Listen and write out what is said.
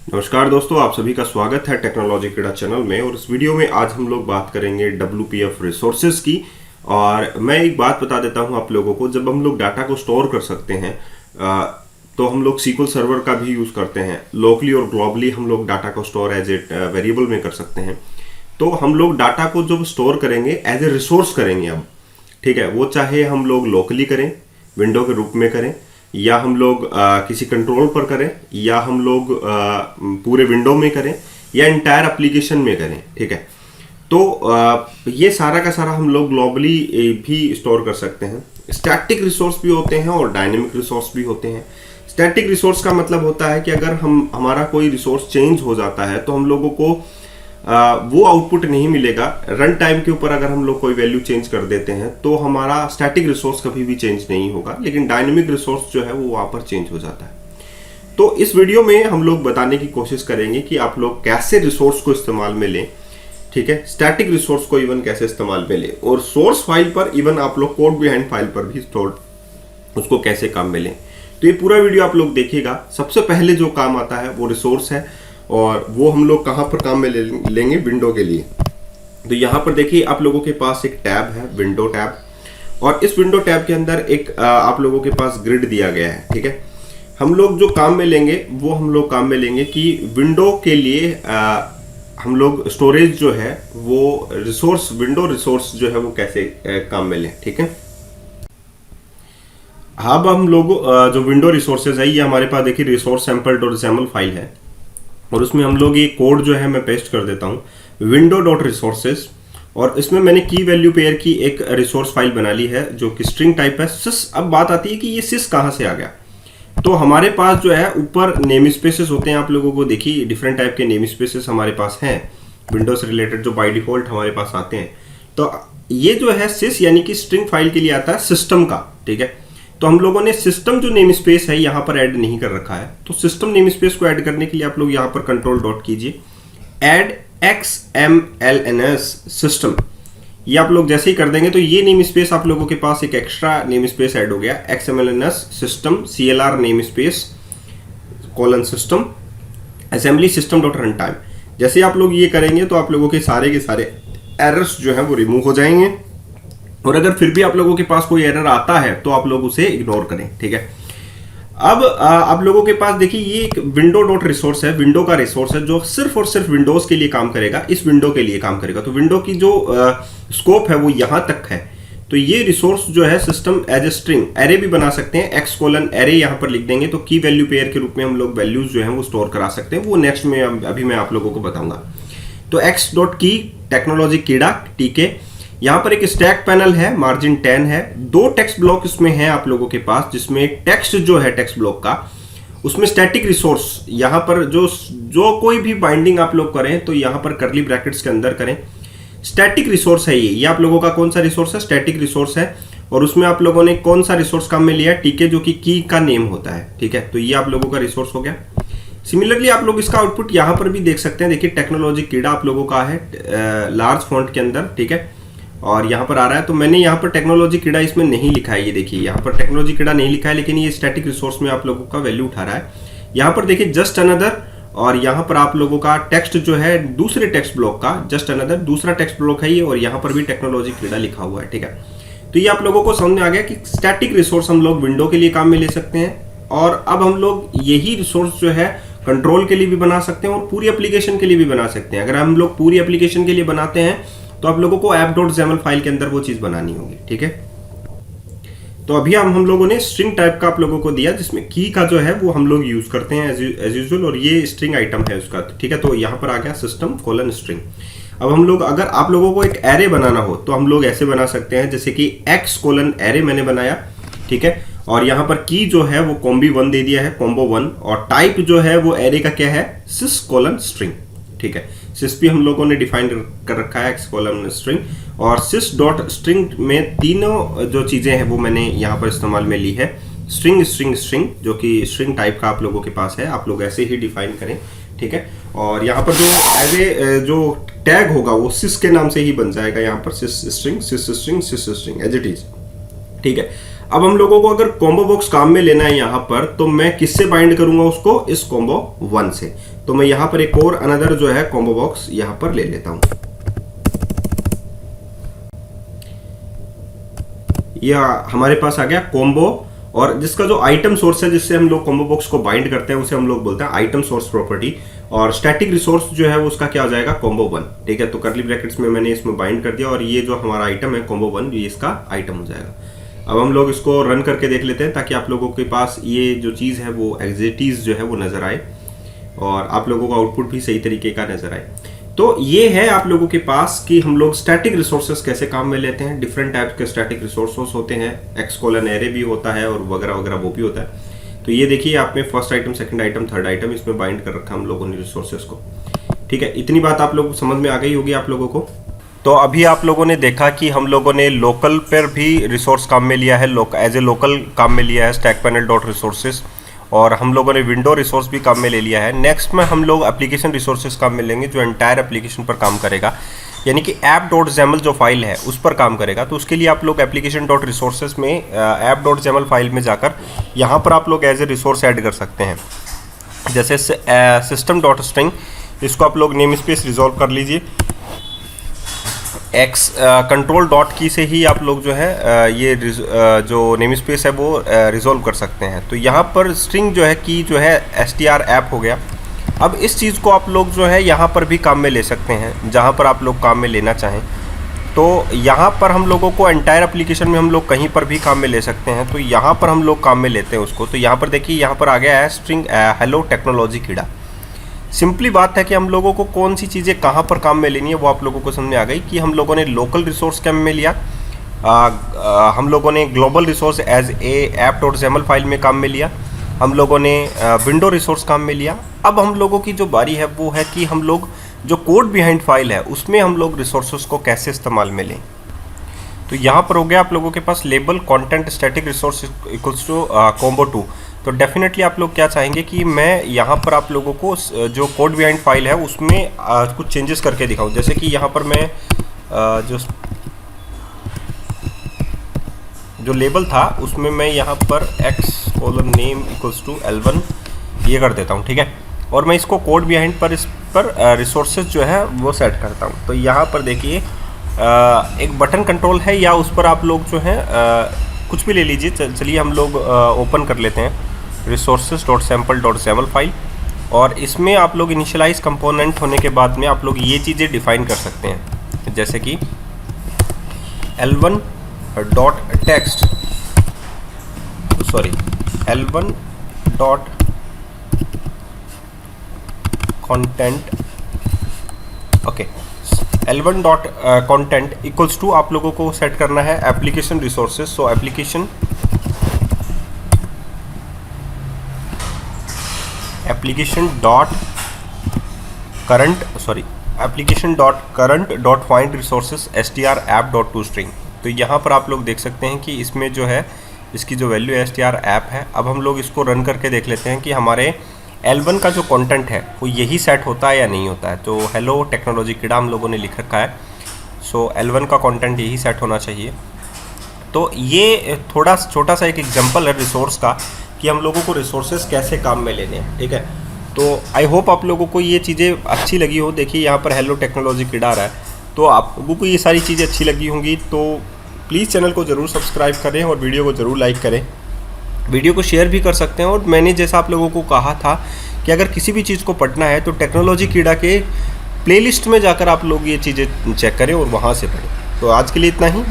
नमस्कार दोस्तों, आप सभी का स्वागत है टेक्नोलॉजी क्रीड़ा चैनल में। और इस वीडियो में आज हम लोग बात करेंगे WPF रिसोर्सेज की। और मैं एक बात बता देता हूं आप लोगों को, जब हम लोग डाटा को स्टोर कर सकते हैं तो हम लोग SQL सर्वर का भी यूज़ करते हैं। लोकली और ग्लोबली हम लोग डाटा को स्टोर एज ए वेरिएबल में कर सकते हैं। तो हम लोग डाटा को जब स्टोर करेंगे एज ए रिसोर्स करेंगे अब, ठीक है। वो चाहे हम लोग लोकली करें, विंडो के रूप में करें, या हम लोग किसी कंट्रोल पर करें, या हम लोग पूरे विंडो में करें, या इंटायर एप्लीकेशन में करें, ठीक है। तो ये सारा का सारा हम लोग ग्लोबली भी स्टोर कर सकते हैं। स्टैटिक रिसोर्स भी होते हैं और डायनेमिक रिसोर्स भी होते हैं। स्टैटिक रिसोर्स का मतलब होता है कि अगर हमारा कोई रिसोर्स चेंज हो जाता है तो हम लोगों को वो आउटपुट नहीं मिलेगा। रन टाइम के ऊपर अगर हम लोग कोई वैल्यू चेंज कर देते हैं तो हमारा स्टैटिक रिसोर्स कभी भी चेंज नहीं होगा, लेकिन डायनेमिक रिसोर्स जो है वो वहां पर चेंज हो जाता है। तो इस वीडियो में हम लोग बताने की कोशिश करेंगे कि आप लोग कैसे रिसोर्स को इस्तेमाल में लें, ठीक है। स्टैटिक रिसोर्स को इवन कैसे इस्तेमाल में लें, और सोर्स फाइल पर इवन आप लोग कोड बिहाइंड फाइल पर भी स्टोर उसको कैसे काम में लें। तो ये पूरा वीडियो आप लोग देखिएगा। सबसे पहले जो काम आता है वो रिसोर्स है, और वो हम लोग कहाँ पर काम में लेंगे, विंडो के लिए। तो यहाँ पर देखिए आप लोगों के पास एक टैब है, विंडो टैब, और इस विंडो टैब के अंदर एक आप लोगों के पास ग्रिड दिया गया है, ठीक है। हम लोग जो काम में लेंगे वो हम लोग काम में लेंगे कि विंडो के लिए हम लोग स्टोरेज जो है वो रिसोर्स, विंडो रिसोर्स जो है वो कैसे काम में लें, ठीक है। अब हम लोग जो विंडो रिसोर्सेज है, ये हमारे पास देखिए resource sample dot XML file है, और उसमें हम लोग ये कोड जो है मैं पेस्ट कर देता हूँ विंडो डॉट रिसोर्सेज। और इसमें मैंने की वैल्यू पेयर की एक रिसोर्स फाइल बना ली है जो कि स्ट्रिंग टाइप है, सिस। अब बात आती है कि ये सिस कहाँ से आ गया। तो हमारे पास जो है ऊपर नेम स्पेसेस होते हैं, आप लोगों को देखिए डिफरेंट टाइप के नेम स्पेसेस हमारे पास हैं विंडो से रिलेटेड, जो बाय डिफॉल्ट हमारे पास आते हैं। तो ये जो है सिस यानी कि स्ट्रिंग फाइल के लिए आता है सिस्टम का, ठीक है। तो हम लोगों ने सिस्टम जो नेम स्पेस है यहाँ पर ऐड नहीं कर रखा है। तो सिस्टम नेम स्पेस को ऐड करने के लिए आप लोग यहाँ पर कंट्रोल डॉट कीजिए, ऐड XMLNS सिस्टम। ये आप लोग जैसे ही कर देंगे तो ये नेम स्पेस आप लोगों के पास एक एक्स्ट्रा नेम स्पेस ऐड हो गया, XMLNS system CLR name space colon system assembly system dot run time. जैसे आप लोग ये करेंगे तो आप लोगों के सारे एरर्स जो है वो रिमूव हो जाएंगे। और अगर फिर भी आप लोगों के पास कोई एरर आता है तो आप लोग उसे इग्नोर करें, ठीक है। अब आप लोगों के पास देखिए ये एक विंडो डॉट रिसोर्स है, विंडो का रिसोर्स है जो सिर्फ और सिर्फ विंडोज के लिए काम करेगा, इस विंडो के लिए काम करेगा। तो विंडो की जो स्कोप है वो यहां तक है। तो ये रिसोर्स जो है system as a string array भी बना सकते हैं, x:@array यहां पर लिख देंगे तो की वैल्यू पेयर के रूप में हम लोग वैल्यूज जो है वो स्टोर करा सकते हैं। वो नेक्स्ट में अभी मैं आप लोगों को बताऊंगा। तो x.key टेक्नोलॉजी कीड़ा TK, यहाँ पर एक स्टैक पैनल है, मार्जिन 10 है, 2 टेक्स्ट ब्लॉक इसमें है आप लोगों के पास, जिसमें टेक्स्ट जो है टेक्स्ट ब्लॉक का, उसमें स्टैटिक रिसोर्स, यहाँ पर जो कोई भी बाइंडिंग आप लोग करें तो यहाँ पर करली ब्रैकेट्स के अंदर करें। स्टैटिक रिसोर्स है ये आप लोगों का कौन सा रिसोर्स है, स्टैटिक रिसोर्स है। और उसमें आप लोगों ने कौन सा रिसोर्स काम में लिया है, TK, जो कि की का नेम होता है, ठीक है। तो ये आप लोगों का रिसोर्स हो गया। सिमिलरली आप लोग इसका आउटपुट यहाँ पर भी देख सकते हैं। देखिए टेक्नोलॉजी कीड़ा आप लोगों का है लार्ज फॉन्ट के अंदर, ठीक है, और यहाँ पर आ रहा है। तो मैंने यहाँ पर टेक्नोलॉजी कीड़ा इसमें नहीं लिखा है, ये देखिए यहाँ पर टेक्नोलॉजी कीड़ा नहीं लिखा है, लेकिन ये स्टैटिक रिसोर्स में आप लोगों का वैल्यू उठा रहा है। यहाँ पर देखिए जस्ट अनदर, और यहाँ पर आप लोगों का टेक्स्ट जो है दूसरे टेक्स्ट ब्लॉक का, जस्ट अनदर दूसरा टेक्स्ट ब्लॉक है ये, और यहाँ पर भी टेक्नोलॉजी कीड़ा लिखा हुआ है, ठीक है। तो ये आप लोगों को समझ में आ गया कि स्टैटिक रिसोर्स हम लोग विंडो के लिए काम में ले सकते हैं, और अब हम लोग यही रिसोर्स जो है कंट्रोल के लिए भी बना सकते हैं और पूरी एप्लीकेशन के लिए भी बना सकते हैं। अगर हम लोग पूरी एप्लीकेशन के लिए बनाते हैं तो आप लोगों को app.xml फाइल के अंदर वो चीज बनानी होगी, ठीक है। तो अभी हम लोगों ने स्ट्रिंग टाइप का आप लोगों को दिया, जिसमें की का जो है वो हम लोग यूज करते हैं एज यूजुअल, और ये स्ट्रिंग आइटम है उसका, ठीक है। तो यहाँ पर आ गया सिस्टम कोलन स्ट्रिंग। अब हम लोग अगर आप लोगों को एक एरे बनाना हो तो हम लोग ऐसे बना सकते हैं, जैसे कि x:array मैंने बनाया, ठीक है। और यहाँ पर की जो है वो combi1 दे दिया है, combo1, और टाइप जो है वो एरे का क्या है, sys::string, ठीक है। सिस भी हम लोगों ने डिफाइन कर रखा है, x::string, और sys.string में तीनों जो चीजें हैं वो मैंने यहाँ पर इस्तेमाल में ली है। स्ट्रिंग स्ट्रिंग स्ट्रिंग जो कि स्ट्रिंग टाइप का आप लोगों के पास है, आप लोग ऐसे ही डिफाइन करें, ठीक है। और यहाँ पर जो एज ए जो टैग होगा वो सिस के नाम से ही बन जाएगा, यहाँ पर सिस स्ट्रिंग एज इट इज, ठीक है। अब हम लोगों को अगर कॉम्बो बॉक्स काम में लेना है यहाँ पर, तो मैं किससे बाइंड करूंगा उसको, इस कॉम्बो 1 से। तो मैं यहाँ पर एक और अनदर जो है कॉम्बो बॉक्स यहाँ पर ले लेता हूं। यह हमारे पास आ गया कॉम्बो, और जिसका जो आइटम सोर्स है जिससे हम लोग कॉम्बो बॉक्स को बाइंड करते हैं उसे हम लोग बोलते हैं आइटम सोर्स प्रॉपर्टी, और स्टैटिक रिसोर्स जो है वो उसका क्या हो जाएगा, कॉम्बो 1। ठीक है, तो कर्ली ब्रैकेट्स में मैंने इसमें बाइंड कर दिया, और ये जो हमारा आइटम है कॉम्बो 1, ये इसका आइटम हो जाएगा। अब हम लोग इसको रन करके देख लेते हैं ताकि आप लोगों के पास ये जो चीज़ है वो एग्जिटीज जो है वो नज़र आए, और आप लोगों का आउटपुट भी सही तरीके का नज़र आए। तो ये है आप लोगों के पास कि हम लोग स्टैटिक रिसोर्सेज कैसे काम में लेते हैं। डिफरेंट टाइप के स्टैटिक रिसोर्सेज होते हैं, एक्स-कोलन एरे भी होता है और वगैरह वगैरह वो भी होता है। तो ये देखिए आपने first item, second item, third item इसमें बाइंड कर रखा हम लोगों ने रिसोर्सेज को। ठीक है, इतनी बात आप लोग समझ में आ गई होगी आप लोगों को। तो अभी आप लोगों ने देखा कि हम लोगों ने लोकल पर भी रिसोर्स काम में लिया है, एज ए लोकल काम में लिया है स्टैक पैनल डॉट रिसोर्सेज, और हम लोगों ने विंडो रिसोर्स भी काम में ले लिया है। नेक्स्ट में हम लोग एप्लीकेशन रिसोर्सेज काम में लेंगे जो एंटायर एप्लीकेशन पर काम करेगा, यानी कि app.xaml जो फाइल है उस पर काम करेगा। तो उसके लिए आप लोग एप्लीकेशन डॉट रिसोर्सेज में app.xaml फाइल में जाकर यहाँ पर आप लोग एज ए रिसोर्स ऐड कर सकते हैं। जैसे सिस्टम डॉट स्ट्रिंग, इसको आप लोग नेम स्पेस रिजॉल्व कर लीजिए, कंट्रोल डॉट की से ही आप लोग जो है ये जो नेम स्पेस है वो रिजॉल्व कर सकते हैं। तो यहाँ पर स्ट्रिंग जो है की जो है str ऐप हो गया। अब इस चीज़ को आप लोग जो है यहाँ पर भी काम में ले सकते हैं जहाँ पर आप लोग काम में लेना चाहें। तो यहाँ पर हम लोगों को एंटायर एप्लीकेशन में हम लोग कहीं पर भी काम में ले सकते हैं, तो यहाँ पर हम लोग काम में लेते हैं उसको। तो यहाँ पर देखिए यहाँ पर आ गया है स्ट्रिंग हेलो टेक्नोलॉजी कीड़ा। सिंपली बात है कि हम लोगों को कौन सी चीज़ें कहाँ पर काम में लेनी है वो आप लोगों को समझ में आ गई कि हम लोगों ने लोकल रिसोर्स काम में लिया, हम लोगों ने global resource as a app.xaml file में काम में लिया, हम लोगों ने विंडो रिसोर्स काम में लिया। अब हम लोगों की जो बारी है वो है कि हम लोग जो कोड बिहाइंड फाइल है उसमें हम लोग रिसोर्सेज को कैसे इस्तेमाल में लें। तो यहाँ पर हो गया आप लोगों के पास label content static resource equals to combo 2। तो डेफिनेटली आप लोग क्या चाहेंगे कि मैं यहाँ पर आप लोगों को जो कोड बिहाइंड फाइल है उसमें कुछ चेंजेस करके दिखाऊं। जैसे कि यहाँ पर मैं जो लेबल था उसमें मैं यहाँ पर x:name = L1 ये कर देता हूँ। ठीक है, और मैं इसको कोड बिहाइंड पर इस पर रिसोर्सेज जो है वो सेट करता हूँ। तो यहाँ पर देखिए एक बटन कंट्रोल है, या उस पर आप लोग जो है कुछ भी ले लीजिए। चलिए हम लोग ओपन कर लेते हैं resources.sample.xaml फाइल, और इसमें आप लोग इनिशियलाइज कंपोनेंट होने के बाद में आप लोग ये चीज़ें डिफाइन कर सकते हैं, जैसे कि L1.text L1.content okay, L1.content equals to आप लोगों को सेट करना है एप्लीकेशन रिसोर्सेज। सो application dot current find resources str app.toString। तो यहाँ पर आप लोग देख सकते हैं कि इसमें जो है इसकी जो वैल्यू str app है। अब हम लोग इसको रन करके देख लेते हैं कि हमारे L1 का जो कंटेंट है वो यही सेट होता है या नहीं होता है। तो हेलो टेक्नोलॉजी कीड़ा हम लोगों ने लिख रखा है, सो L1 का कंटेंट यही सेट होना चाहिए। तो ये थोड़ा छोटा सा एक एग्जांपल है रिसोर्स का कि हम लोगों को रिसोर्सेज कैसे काम में लेने हैं। ठीक है, तो आई होप आप लोगों को ये चीज़ें अच्छी लगी हो। देखिए यहाँ पर हेलो टेक्नोलॉजी कीड़ा आ रहा है, तो आप लोगों को ये सारी चीज़ें अच्छी लगी होंगी तो प्लीज़ चैनल को ज़रूर सब्सक्राइब करें और वीडियो को ज़रूर लाइक करें। वीडियो को शेयर भी कर सकते हैं। और मैंने जैसा आप लोगों को कहा था कि अगर किसी भी चीज़ को पढ़ना है तो टेक्नोलॉजी कीड़ा के प्लेलिस्ट में जाकर आप लोग ये चीज़ें चेक करें और वहाँ से पढ़ें। तो आज के लिए इतना ही।